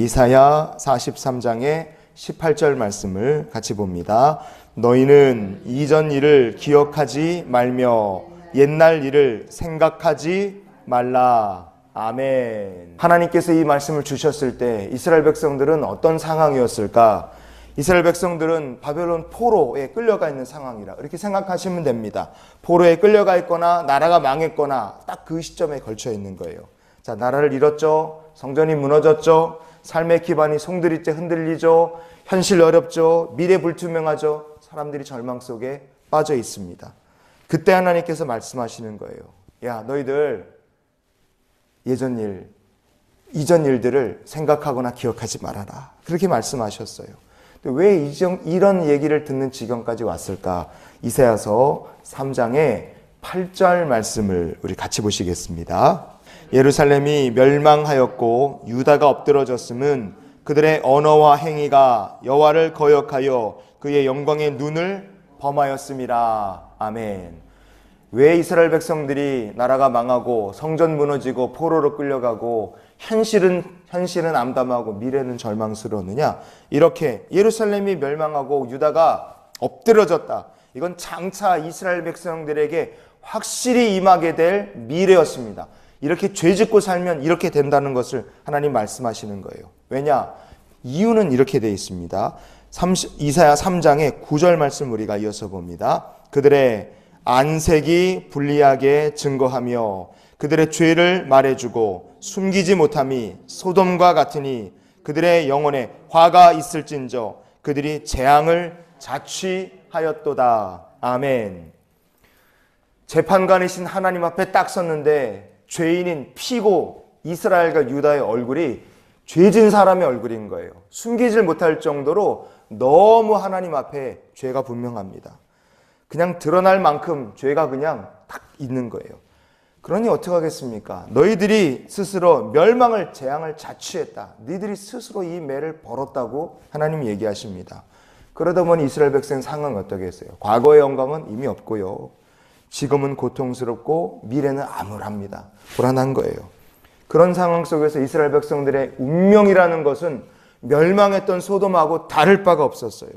이사야 43장의 18절 말씀을 같이 봅니다. 너희는 이전 일을 기억하지 말며 옛날 일을 생각하지 말라. 아멘. 하나님께서 이 말씀을 주셨을 때 이스라엘 백성들은 어떤 상황이었을까? 이스라엘 백성들은 바벨론 포로에 끌려가 있는 상황이라 이렇게 생각하시면 됩니다. 포로에 끌려가 있거나 나라가 망했거나 딱 그 시점에 걸쳐 있는 거예요. 자, 나라를 잃었죠. 성전이 무너졌죠. 삶의 기반이 송두리째 흔들리죠. 현실 어렵죠. 미래 불투명하죠. 사람들이 절망 속에 빠져 있습니다. 그때 하나님께서 말씀하시는 거예요. 야, 너희들 예전 일, 이전 일들을 생각하거나 기억하지 말아라. 그렇게 말씀하셨어요. 왜 이런 얘기를 듣는 지경까지 왔을까? 이사야서 3장의 8절 말씀을 우리 같이 보시겠습니다. 예루살렘이 멸망하였고 유다가 엎드러졌음은 그들의 언어와 행위가 여호와를 거역하여 그의 영광의 눈을 범하였음이라. 아멘. 왜 이스라엘 백성들이 나라가 망하고 성전 무너지고 포로로 끌려가고 현실은 암담하고 미래는 절망스러우느냐? 이렇게 예루살렘이 멸망하고 유다가 엎드러졌다. 이건 장차 이스라엘 백성들에게 확실히 임하게 될 미래였습니다. 이렇게 죄짓고 살면 이렇게 된다는 것을 하나님 말씀하시는 거예요. 왜냐? 이유는 이렇게 되어 있습니다. 이사야 3장의 9절 말씀 우리가 이어서 봅니다. 그들의 안색이 불리하게 증거하며 그들의 죄를 말해주고 숨기지 못함이 소돔과 같으니 그들의 영혼에 화가 있을진저 그들이 재앙을 자취하였도다. 아멘. 재판관이신 하나님 앞에 딱 섰는데 죄인인 피고 이스라엘과 유다의 얼굴이 죄진 사람의 얼굴인 거예요. 숨기질 못할 정도로 너무 하나님 앞에 죄가 분명합니다. 그냥 드러날 만큼 죄가 그냥 딱 있는 거예요. 그러니 어떻게 하겠습니까? 너희들이 스스로 멸망을 재앙을 자취했다. 너희들이 스스로 이 매를 벌었다고 하나님이 얘기하십니다. 그러다 보니 이스라엘 백성 상황은 어떻게 했어요? 과거의 영광은 이미 없고요. 지금은 고통스럽고 미래는 암울합니다. 불안한 거예요. 그런 상황 속에서 이스라엘 백성들의 운명이라는 것은 멸망했던 소돔하고 다를 바가 없었어요.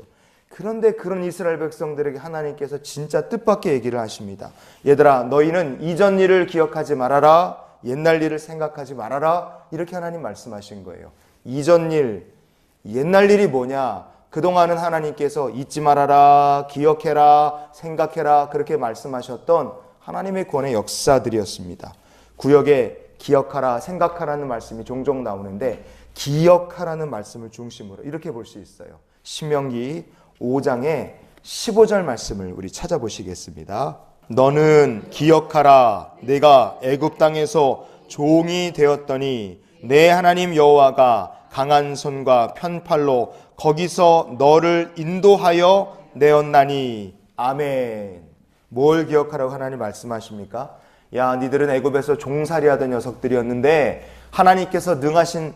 그런데 그런 이스라엘 백성들에게 하나님께서 진짜 뜻밖의 얘기를 하십니다. 얘들아, 너희는 이전 일을 기억하지 말아라. 옛날 일을 생각하지 말아라. 이렇게 하나님 말씀하신 거예요. 이전 일, 옛날 일이 뭐냐? 그동안은 하나님께서 잊지 말아라, 기억해라, 생각해라 그렇게 말씀하셨던 하나님의 권의 역사들이었습니다. 구역에 기억하라, 생각하라는 말씀이 종종 나오는데 기억하라는 말씀을 중심으로 이렇게 볼 수 있어요. 신명기 5장의 15절 말씀을 우리 찾아보시겠습니다. 너는 기억하라. 내가 애굽 땅에서 종이 되었더니 내 하나님 여호와가 강한 손과 편팔로 거기서 너를 인도하여 내었나니. 아멘. 뭘 기억하라고 하나님 말씀하십니까? 야, 니들은 애굽에서 종살이하던 녀석들이었는데 하나님께서 능하신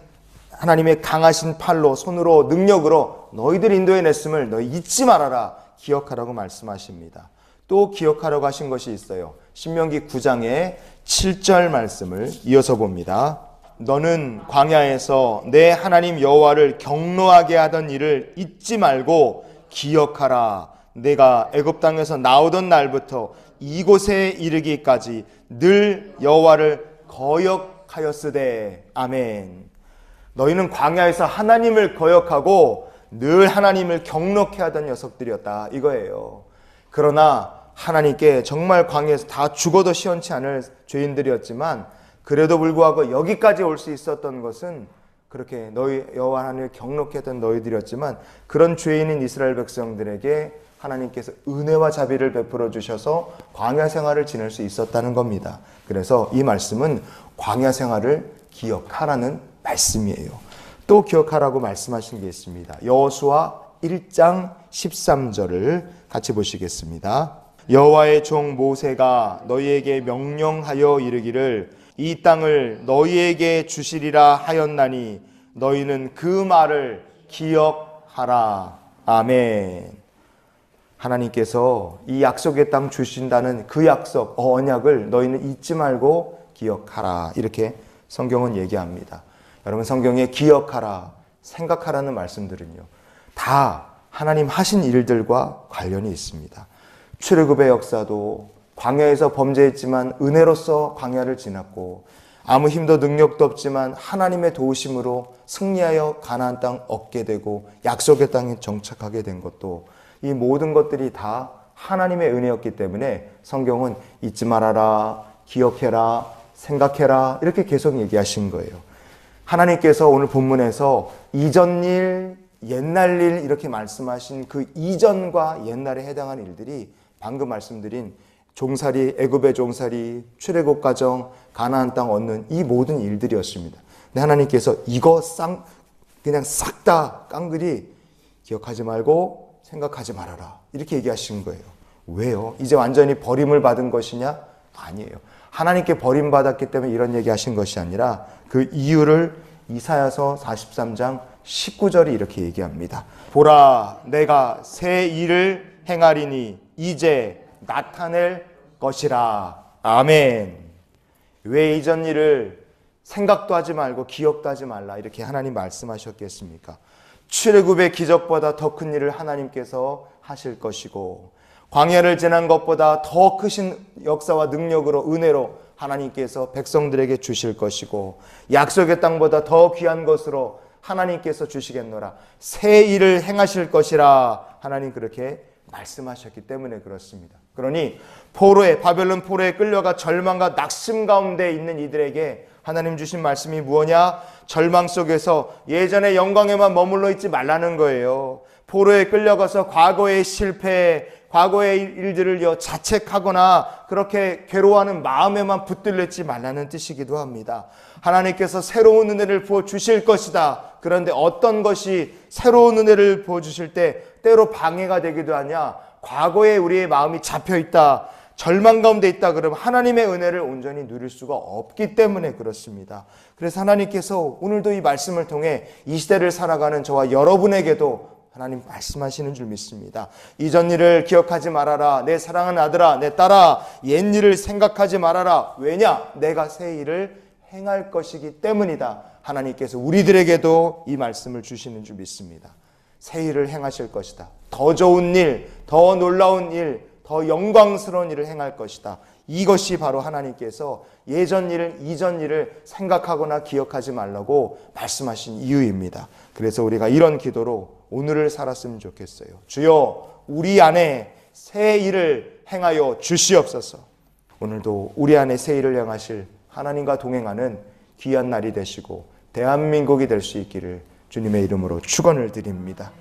하나님의 강하신 팔로 손으로 능력으로 너희들 인도해냈음을 너희 잊지 말아라. 기억하라고 말씀하십니다. 또 기억하라고 하신 것이 있어요. 신명기 9장의 7절 말씀을 이어서 봅니다. 너는 광야에서 내 하나님 여호와를 경노하게 하던 일을 잊지 말고 기억하라. 내가 애굽 땅에서 나오던 날부터 이곳에 이르기까지 늘 여호와를 거역하였으되. 아멘. 너희는 광야에서 하나님을 거역하고 늘 하나님을 경노케 하던 녀석들이었다 이거예요. 그러나 하나님께 정말 광야에서 다 죽어도 시원치 않을 죄인들이었지만 그래도 불구하고 여기까지 올 수 있었던 것은 그렇게 너희 여호와 하나님을 경노케 했던 너희들이었지만 그런 죄인인 이스라엘 백성들에게 하나님께서 은혜와 자비를 베풀어 주셔서 광야 생활을 지낼 수 있었다는 겁니다. 그래서 이 말씀은 광야 생활을 기억하라는 말씀이에요. 또 기억하라고 말씀하신 게 있습니다. 여호수아 1장 13절을 같이 보시겠습니다. 여호와의 종 모세가 너희에게 명령하여 이르기를 이 땅을 너희에게 주시리라 하였나니 너희는 그 말을 기억하라. 아멘. 하나님께서 이 약속의 땅 주신다는 그 약속, 언약을 너희는 잊지 말고 기억하라. 이렇게 성경은 얘기합니다. 여러분 성경에 기억하라, 생각하라는 말씀들은요, 다 하나님 하신 일들과 관련이 있습니다. 출애굽의 역사도 광야에서 범죄했지만 은혜로서 광야를 지났고, 아무 힘도 능력도 없지만 하나님의 도우심으로 승리하여 가나안 땅 얻게 되고 약속의 땅에 정착하게 된 것도, 이 모든 것들이 다 하나님의 은혜였기 때문에 성경은 잊지 말아라, 기억해라, 생각해라 이렇게 계속 얘기하신 거예요. 하나님께서 오늘 본문에서 이전 일, 옛날 일 이렇게 말씀하신 그 이전과 옛날에 해당하는 일들이 방금 말씀드린 종살이, 애굽의 종살이, 출애굽 과정, 가나안 땅 얻는 이 모든 일들이었습니다. 근데 하나님께서 이거 그냥 싹 다 깡그리 기억하지 말고 생각하지 말아라 이렇게 얘기하신 거예요. 왜요? 이제 완전히 버림을 받은 것이냐? 아니에요. 하나님께 버림받았기 때문에 이런 얘기하신 것이 아니라 그 이유를 이사야서 43장 19절이 이렇게 얘기합니다. 보라, 내가 새 일을 행하리니 이제 나타낼 것이라. 아멘. 왜 이전 일을 생각도 하지 말고 기억도 하지 말라 이렇게 하나님 말씀하셨겠습니까? 출애굽의 기적보다 더 큰 일을 하나님께서 하실 것이고, 광야를 지난 것보다 더 크신 역사와 능력으로, 은혜로 하나님께서 백성들에게 주실 것이고, 약속의 땅보다 더 귀한 것으로 하나님께서 주시겠노라. 새 일을 행하실 것이라 하나님 그렇게 말씀하셨기 때문에 그렇습니다. 그러니 바벨론 포로에 끌려가 절망과 낙심 가운데 있는 이들에게 하나님 주신 말씀이 무엇냐? 절망 속에서 예전의 영광에만 머물러 있지 말라는 거예요. 포로에 끌려가서 과거의 실패, 과거의 일들을 자책하거나 그렇게 괴로워하는 마음에만 붙들려 있지 말라는 뜻이기도 합니다. 하나님께서 새로운 은혜를 부어주실 것이다. 그런데 어떤 것이 새로운 은혜를 부어주실 때 때로 방해가 되기도 하냐? 과거에 우리의 마음이 잡혀있다, 절망 가운데 있다 그러면 하나님의 은혜를 온전히 누릴 수가 없기 때문에 그렇습니다. 그래서 하나님께서 오늘도 이 말씀을 통해 이 시대를 살아가는 저와 여러분에게도 하나님 말씀하시는 줄 믿습니다. 이전 일을 기억하지 말아라. 내 사랑하는 아들아, 내 딸아, 옛 일을 생각하지 말아라. 왜냐? 내가 새 일을 행할 것이기 때문이다. 하나님께서 우리들에게도 이 말씀을 주시는 줄 믿습니다. 새 일을 행하실 것이다. 더 좋은 일, 더 놀라운 일, 더 영광스러운 일을 행할 것이다. 이것이 바로 하나님께서 예전 일을, 이전 일을 생각하거나 기억하지 말라고 말씀하신 이유입니다. 그래서 우리가 이런 기도로 오늘을 살았으면 좋겠어요. 주여, 우리 안에 새 일을 행하여 주시옵소서. 오늘도 우리 안에 새 일을 행하실 하나님과 동행하는 귀한 날이 되시고 대한민국이 될 수 있기를 주님의 이름으로 축원을 드립니다.